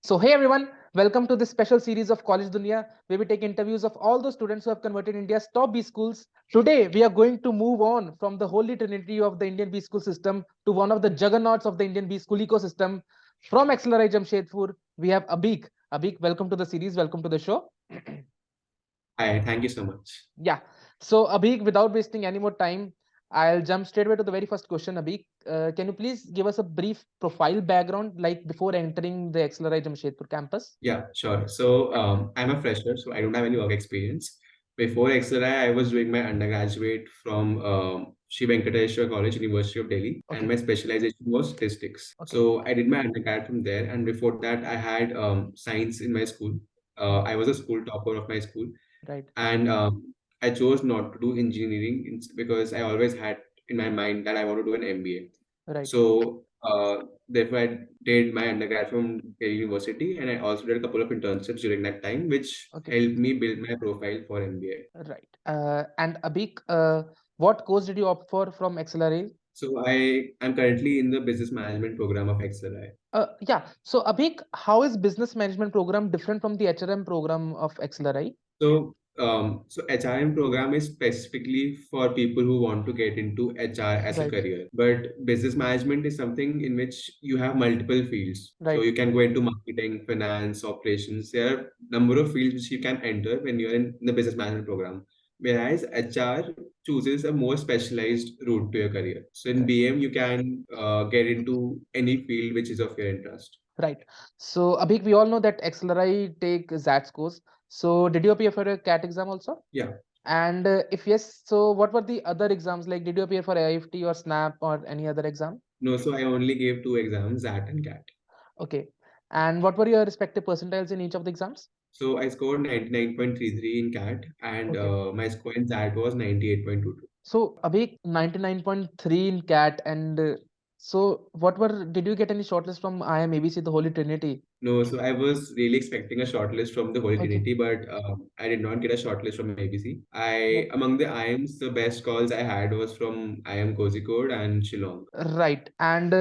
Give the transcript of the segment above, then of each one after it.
So hey everyone, welcome to this special series of College Dunia where we take interviews of all those students who have converted India's top B schools. Today we are going to move on from the holy trinity of the Indian B school system to one of the juggernauts of the Indian B school ecosystem. From XLRI Jamshedpur, we have Abheek. Abheek, welcome to the series, welcome to the show. Hi, thank you so much. Yeah. So Abheek, without wasting any more time, I'll jump straight away to the very first question. Abheek, can you please give us a brief profile background, like before entering the XLRI Jamshedpur campus? Yeah, sure. So I'm a fresher, so I don't have any work experience. Before XLRI, I was doing my undergraduate from Sri Venkateswara College, University of Delhi, and Okay. my specialization was statistics. Okay. So I did my undergrad from there, and before that, I had science in my school. I was a school topper of my school, Right. and I chose not to do engineering because I always had in my mind that I want to do an MBA. Right. So therefore, I did my undergrad from Delhi University, and I also did a couple of internships during that time, which Okay. helped me build my profile for MBA. Right. And Abheek, what course did you opt for from XLRI? So I am currently in the business management program of XLI. Yeah. So Abheek, how is business management program different from the HRM program of XLRI? So HRM program is specifically for people who want to get into HR as a Right. career. But business management is something in which you have multiple fields. So Right. you can go into marketing, finance, operations. There are number of fields which you can enter when you're in the business management program. Whereas HR chooses a more specialized route to your career. So in Right. BM, you can get into any field which is of your interest. Right. So Abheek, we all know that XLRI take XAT scores. So did you appear for a CAT exam also? Yeah. And if yes, so what were the other exams? Like, did you appear for AIFT or SNAP or any other exam? No, so I only gave two exams, XAT and CAT. Okay. And what were your respective percentiles in each of the exams? So I scored 99.33 in CAT, and Okay. my score in that was 98.22. So Abhi, 99.3 in CAT, and so what were, did you get any shortlist from IIM ABC, the Holy Trinity? No, so I was really expecting a shortlist from the Holy Okay. Trinity, but I did not get a shortlist from ABC. Right. Among the IIMs, the best calls I had was from IIM Kozhikode and Shillong. Right. And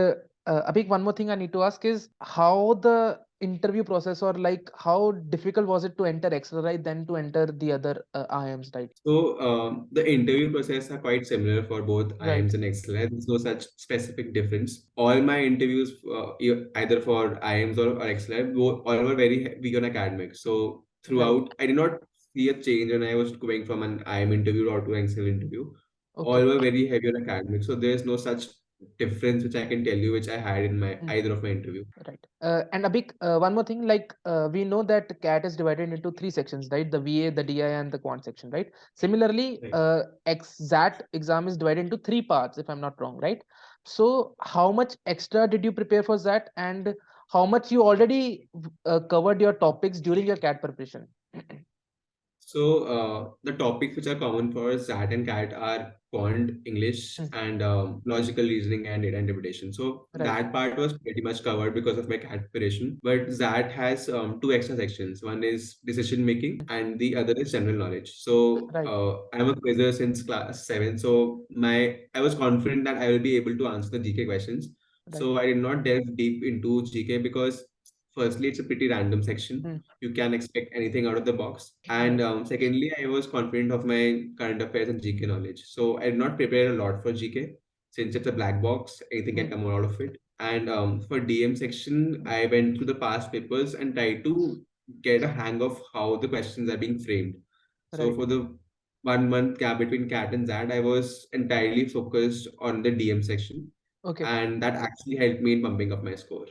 Abhi, one more thing I need to ask is how the interview process, or like how difficult was it to enter XLRI than to enter the other IIMs, right? So the interview process are quite similar for both Right. IIMs and XLRI. There's no such specific difference. All my interviews, either for IIMs or XLRI, all were very big on academics. So Right. throughout, I did not see a change when I was going from an IIM interview or to an XLRI interview. All Okay. were very heavy on academics. So there's no such difference which I can tell you which I had in my Mm. either of my interview. Right. And Abhik, one more thing, like we know that CAT is divided into three sections, right? The VA, the DI, and the quant section, right? Similarly, Right. XAT exam is divided into three parts, if I'm not wrong, right? So how much extra did you prepare for that, and how much you already covered your topics during your CAT preparation? So the topics which are common for XAT and CAT are quant, English, Mm. and logical reasoning and data interpretation. So Right. that part was pretty much covered because of my CAT preparation. But XAT has two extra sections. One is decision making, and the other is general knowledge. So Right. I'm a quizzer since class 7. So I was confident that I will be able to answer the GK questions. Right. So I did not delve deep into GK because firstly it's a pretty random section. Mm. You can expect anything out of the box. And Right. secondly, I was confident of my current affairs and GK knowledge. So I did not prepare a lot for GK since it's a black box, anything can Mm. come out of it. And for DM section, I went through the past papers and tried to get a hang of how the questions are being framed. So Right. for the 1 month gap between CAT and ZAT, I was entirely focused on the DM section. Okay. And that actually helped me in bumping up my score.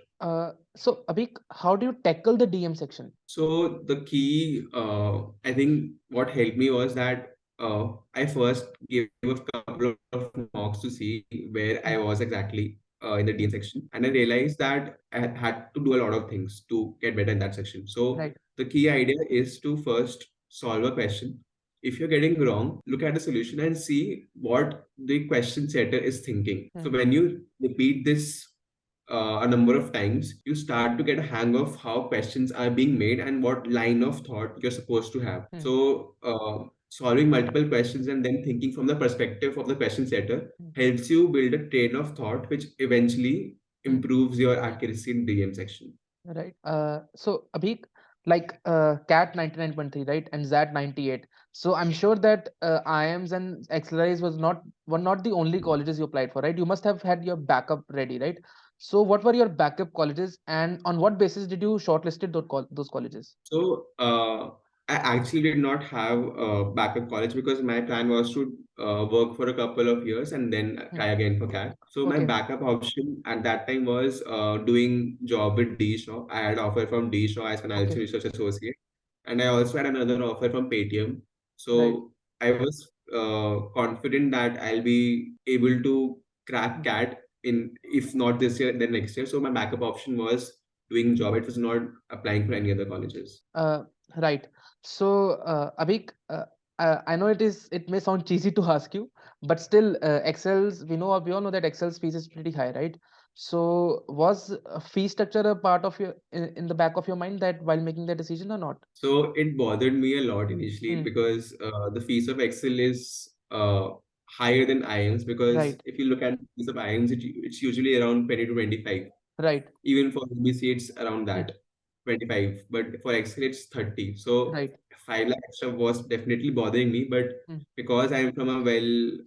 So Abhik, how do you tackle the DM section? So the key, I think, what helped me was that I first gave a couple of mocks to see where I Mm. was exactly in the DM Mm. section, and I realized that I had to do a lot of things to get better in that section. So Right. the key idea is to first solve a question. If you're getting wrong, look at the solution and see what the question setter is thinking. So Mm. when you repeat this a number of times, you start to get a hang of how questions are being made and what line of thought you're supposed to have. Mm. So, solving multiple questions and then thinking from the perspective of the question setter Mm. helps you build a train of thought, which eventually Mm. improves your accuracy in DM section. Right. So Abheek, like CAT 99.3, right, and XAT 98. So I'm sure that IIMs and XLRIs were not the only colleges you applied for, right? You must have had your backup ready, right? So what were your backup colleges, and on what basis did you shortlisted those colleges? So, I actually did not have backup college because my plan was to work for a couple of years and then Hmm. try again for CAT. So my Okay. backup option at that time was doing job with D Shaw. I had offer from D Shaw as Okay. financial research associate, and I also had another offer from Paytm. Right. So I was confident that I'll be able to crack Hmm. CAT in, if not this year, then next year. So my backup option was doing job. It was not applying for any other colleges. Uh, right. So, Abhik, I know it may sound cheesy to ask you, but still, Excel's we all know that Excel's fees is pretty high, right? So, was a fee structure a part of your in the back of your mind that while making the decision or not? So it bothered me a lot initially Hmm. because the fees of Excel is higher than IIMs, because Right. if you look at the fees of IIMs, it's usually around 20 to 25. Right. Even for UBC, it's around Hmm. that, 25. But for Excel, it's 30. So Right. 5 lakh extra was definitely bothering me. But Hmm. because I'm from a very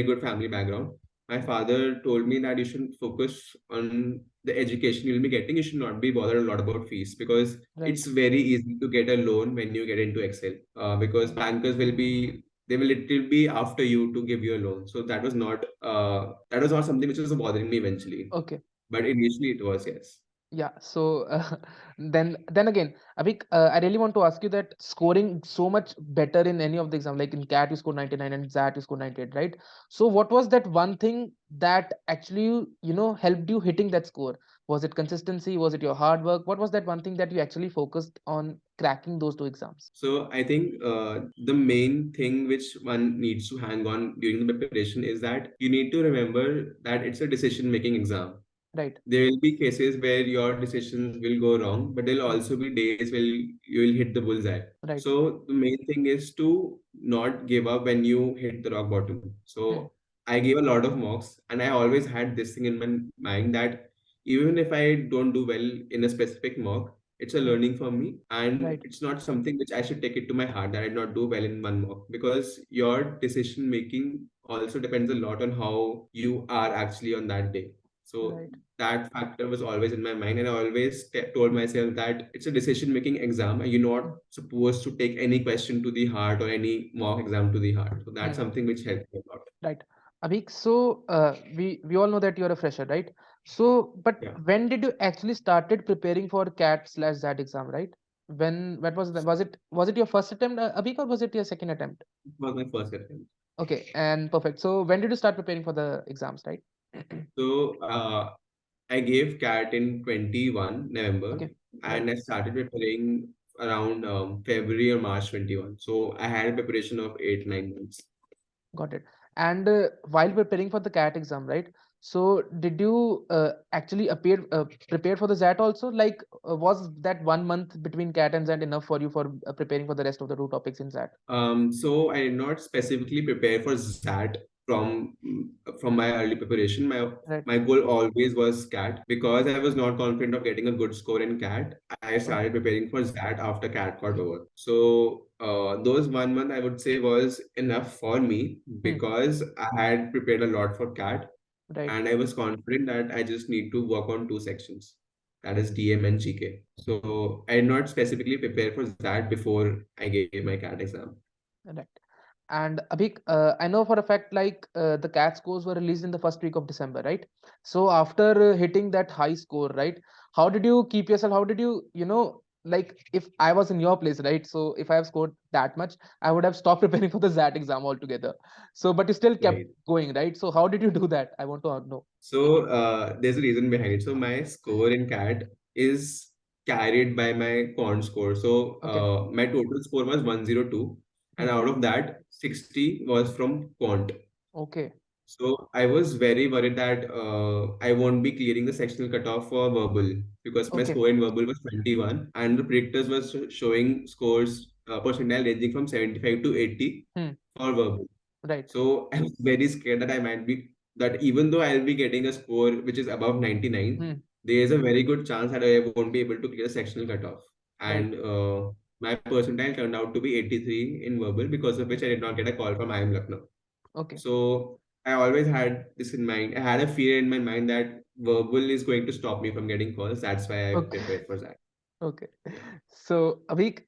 good family background, my father told me that you should focus on the education you'll be getting. You should not be bothered a lot about fees, because Right. it's very easy to get a loan when you get into Excel. Because bankers will be, they will literally be after you to give you a loan. So that was not something which was bothering me eventually. Okay. But initially it was, yes. Yeah, so then again, Abhik, I really want to ask you that scoring so much better in any of the exam, like in CAT you scored 99 and XAT you scored 98, right? So what was that one thing that actually helped you hitting that score? Was it consistency? Was it your hard work? What was that one thing that you actually focused on cracking those two exams? So I think the main thing which one needs to hang on during the preparation is that you need to remember that it's a decision-making exam. Right, There will be cases where your decisions will go wrong, but there'll hmm, also be days where you will hit the bullseye. right, So the main thing is to not give up when you hit the rock bottom. hmm, So I gave a lot of mocks, and I always had this thing in my mind that even if I don't do well in a specific mock, it's a hmm, learning for me, and right, it's not something which I should take it to my heart that I did not do well in one mock, because your decision making also depends a lot on how you are actually on that day. So right, that factor was always in my mind, and I always told myself that it's a decision making exam and you're hmm, not supposed to take any question to the heart or any mock exam to the heart. So that's hmm. something which helped me a lot. Right. Abhik, so we all know that you're a fresher, right? So, but Yeah, when did you actually started preparing for CAT slash ZAT exam, right? When was that? Was it your first attempt, Abhik, or was it your second attempt? it was my first attempt. Okay, and perfect. So when did you start preparing for the exams, right? So I gave CAT in 21 November, Okay, right. and I started preparing around February or March 21. So I had a preparation of 8 9 months. Got it. And while preparing for the CAT exam, right? So did you actually prepare for the ZAT also? Like, was that 1 month between CAT and ZAT enough for you for preparing for the rest of the two topics in ZAT? So I did not specifically prepare for SAT from my early preparation. Right. My goal always was CAT, because I was not confident of getting a good score in CAT. I Okay. started preparing for SAT after CAT got over. So those 1 month I would say was enough for me, Hmm. because I had prepared a lot for CAT, Right. and I was confident that I just need to work on two sections, that is DM and GK. So I did not specifically prepare for that before I gave my CAT exam. Right. And Abhik, I know for a fact like the CAT scores were released in the first week of December, right? So after hitting that high score, right? How did you keep yourself? How did like if I was in your place, right? So if I have scored that much, I would have stopped preparing for the ZAT exam altogether. So, but you still kept Right. going, right? So how did you do that? I want to know. So there's a reason behind it. So my score in CAT is carried by my quant score. So Okay. my total score was 102, and Hmm. out of that, 60 was from quant. Okay. So I was very worried that I won't be clearing the sectional cutoff for verbal, because my Okay. score in verbal was 21, and the predictors was showing scores percentile ranging from 75 to 80 Hmm. for verbal. Right. So I was very scared that I might be, that even though I'll be getting a score which is above 99, Hmm. there is a very good chance that I won't be able to clear sectional cutoff. Right. And my percentile turned out to be 83 in verbal, because of which I did not get a call from IIM Lucknow. Okay. So I always had this in mind. I had a fear in my mind that verbal is going to stop me from getting calls. That's why I Okay. prepared for that. Okay. Yeah. So, Abhik,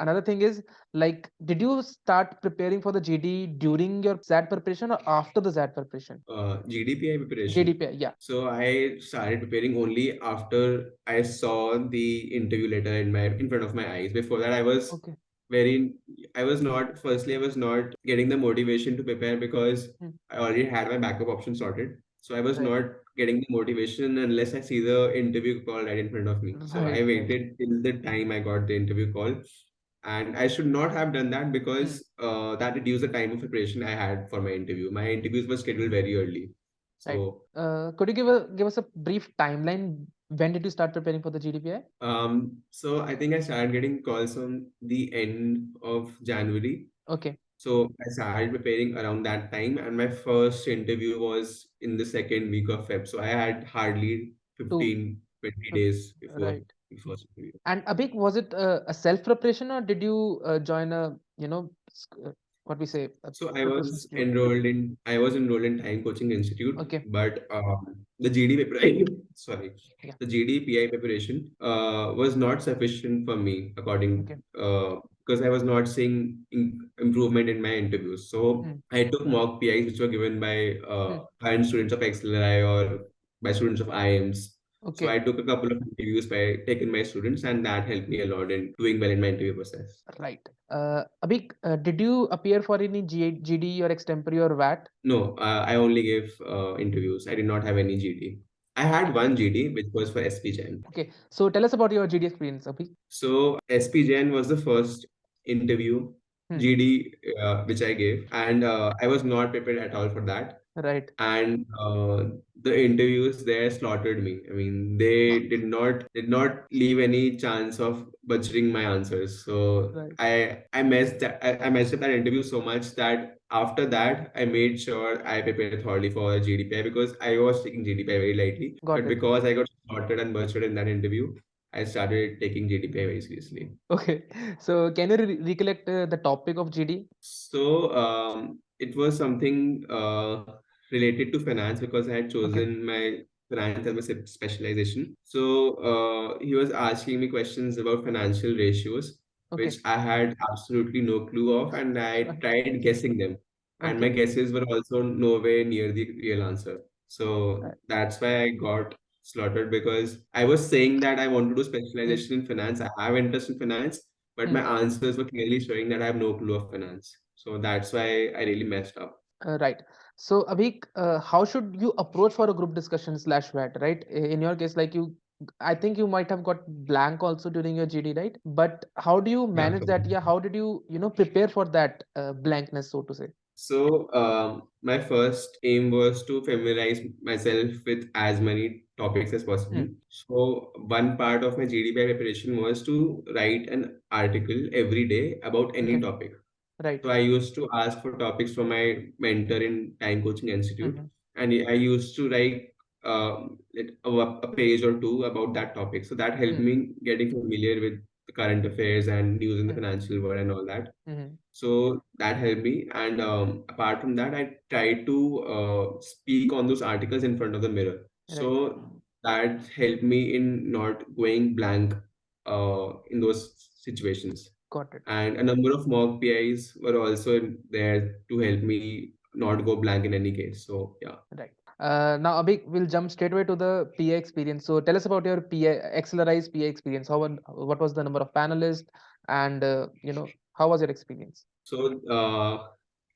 another thing is, like, did you start preparing for the GD during your XAT preparation or after the XAT preparation? GDPI preparation. GDPI, yeah. So I started preparing only after I saw the interview letter in front of my eyes. Before that, Okay. very I was not firstly I was not getting the motivation to prepare because Hmm. I already had my backup option sorted. So I was Right. not getting the motivation unless I see the interview call right in front of me. So Right. I Right. waited till the time I got the interview call. And I should not have done that, Hmm. because that reduced the time of preparation I had for my interview. My interviews were scheduled very early. Right. So Could you give us a brief timeline? When did you start preparing for the GDPI? so I think I started getting calls on the end of January. Okay. So I started preparing around that time, and my first interview was in the second week of Feb. So I had hardly Two. 15, 20 fif- days before Right. the first interview. And Abhik, was it a self preparation or did you join a, what we say, a So preparation institute? I was enrolled in Time Coaching Institute, Okay. but the GD preparation, sorry, Yeah. the GD preparation was not sufficient for me, Okay. because I was not seeing improvement in my interviews. So Hmm. I took mock PIs which were given by Hmm. current students of XLRI or by students of IIMs. So I Okay. took a couple of interviews by taking my students, and that helped me a lot in doing well in my interview process. Right. Abhik, did you appear for any GD or extempore or VAT? No, I only gave interviews. I did not have any GD. I had one GD, which was for SPGen. Okay. So tell us about your GD experience, Abhik. So SPGen was the first interview Hmm. GD which I gave, and I was not prepared at all for that. Right. And the interviews there slaughtered me. I mean, they did not leave any chance of butchering my answers. So Right. I messed up that interview so much that after that I made sure I prepared thoroughly for GDPI, because I was taking GDPI very lightly. Got But it. because I got slaughtered and butchered in that interview, I started taking GDPI very seriously. Okay. So can you recollect the topic of GD? So it was something related to finance, because I had Okay. chosen my finance as my specialization. So he was asking me questions about financial ratios, which Okay. I had absolutely no clue of, and I Right. tried guessing them. And my Okay. guesses were also nowhere near the real answer. So Right. that's why I got slaughtered, because I was saying that I want to do Hmm. specialization in finance. I have interest in finance, but Hmm. my answers were clearly showing that I have no clue of finance. So that's why I really messed up. Right. So, Abhik, how should you approach for a group discussion slash VAT, right? In your case, like you, I think you might have got blank also during your GD, right? But how do you Yeah. manage that? Yeah, how did you, prepare for that blankness, so to say? So my first aim was to familiarize myself with as many topics as possible. Hmm. So one part of my GDPI preparation was to write an article every day about any Okay. topic. Right. So I used to ask for topics from my mentor in Time Coaching Institute, Hmm. and I used to write a page or two about that topic. So that helped Hmm. me getting familiar with the current affairs and news in the Hmm. financial world and all that. Hmm. So that helped me. And apart from that, I tried to speak on those articles in front of the mirror. Right. So that helped me in not going blank in those situations. Got it. And a number of mock PIs were also there to help me not go blank in any case. So yeah. Right. Now, Abhik, we'll jump straight away to the PA experience. So tell us about your XLRI's PA experience. What was the number of panelists, and how was your experience? So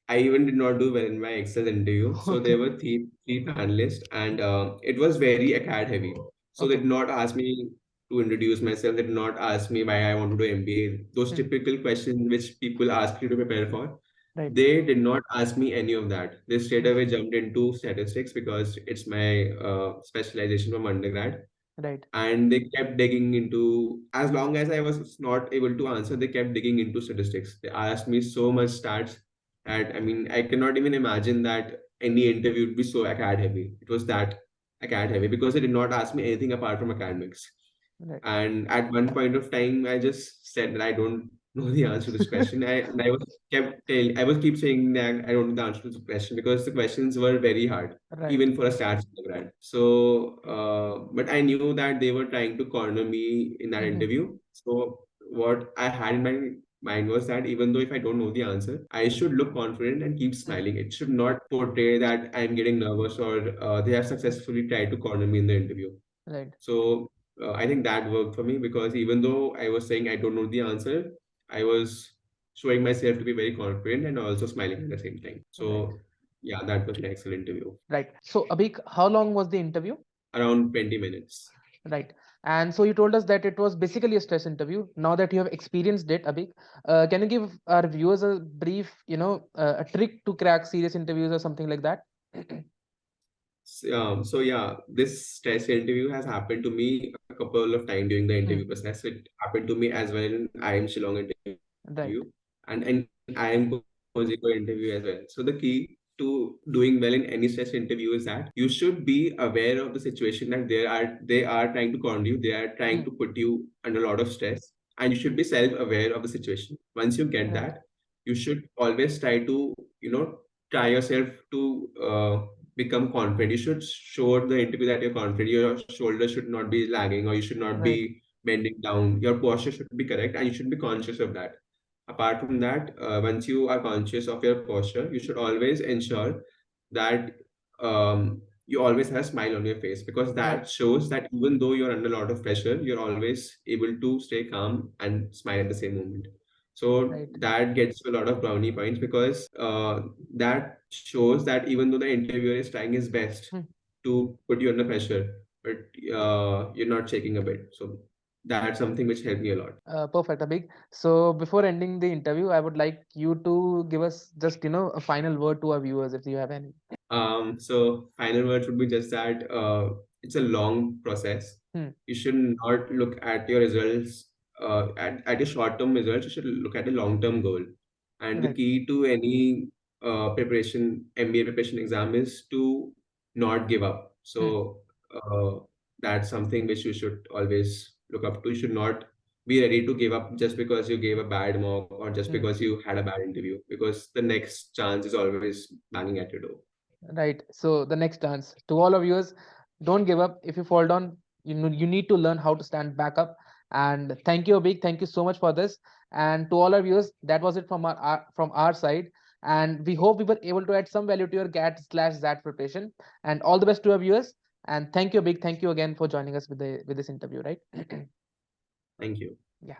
I even did not do well in my Excel interview. So there Okay. were three panelists, and it was very acad heavy. So they Okay. did not ask me to introduce myself. They did not ask me why I want to do MBA. Those Hmm. typical questions which people ask you to prepare for. Right. They did not ask me any of that. They straight Hmm. away jumped into statistics, because it's my specialization from undergrad. Right. And they kept digging into, as long as I was not able to answer, they kept digging into statistics. They asked me so much stats that, I mean, I cannot even imagine that any interview would be so acad heavy. It was that. acad heavy because they did not ask me anything apart from academics. Right. And at one point of time, I just said that I don't know the answer to this question. I was keep saying that I don't know the answer to the question because the questions were very hard, Right. even for a stats undergrad. So, but I knew that they were trying to corner me in that interview. So what I had in my mind was that even though if I don't know the answer, I should look confident and keep smiling. It should not portray that I'm getting nervous or they have successfully tried to corner me in the interview. Right. So I think that worked for me because even though I was saying I don't know the answer, I was showing myself to be very confident and also smiling at the same time. Right. So yeah, that was an excellent interview. Right. So Abhik, how long was the interview? Around 20 minutes. Right. And so you told us that it was basically a stress interview. Now that you have experienced it, Abhik, can you give our viewers a brief, a trick to crack serious interviews or something like that? So yeah, this stress interview has happened to me a couple of times during the interview process. It happened to me as well in IIM Shillong interview Right. and IIM Cozico interview as well. So the key to doing well in any stress interview is that you should be aware of the situation that they are trying to corner you, they are trying to put you under a lot of stress, and you should be self-aware of the situation. Once you get Right. that, you should always try to, try yourself to become confident. You should show the interview that you're confident. Your shoulder should not be lagging, or you should not Right. be bending down. Your posture should be correct, and you should be conscious of that. Apart from that, once you are conscious of your posture, you should always ensure that you always have a smile on your face because Right. that shows that even though you're under a lot of pressure, you're always able to stay calm and smile at the same moment. So Right. that gets you a lot of brownie points because that shows that even though the interviewer is trying his best to put you under pressure, but you're not shaking a bit. So that's something which helped me a lot. Perfect, Abhik. So before ending the interview, I would like you to give us just, a final word to our viewers if you have any. So final words would be just that it's a long process. Hmm. You should not look at your results, at your short-term results. You should look at a long-term goal. And the Right. key to any preparation, MBA preparation exam is to not give up. Hmm. So that's something which you should always look up to. You should not be ready to give up just because you gave a bad mock or just Hmm. because you had a bad interview, because the next chance is always banging at your door. Right. So the next dance to all of viewers, don't give up. If you fall down, you need to learn how to stand back up. And thank you, Abhik. Thank you so much for this. And to all our viewers, that was it from our side. And we hope we were able to add some value to your GAT/ZAT preparation. And all the best to our viewers. And thank you, Abhik. Thank you again for joining us with this interview. Right. Thank you. Yeah.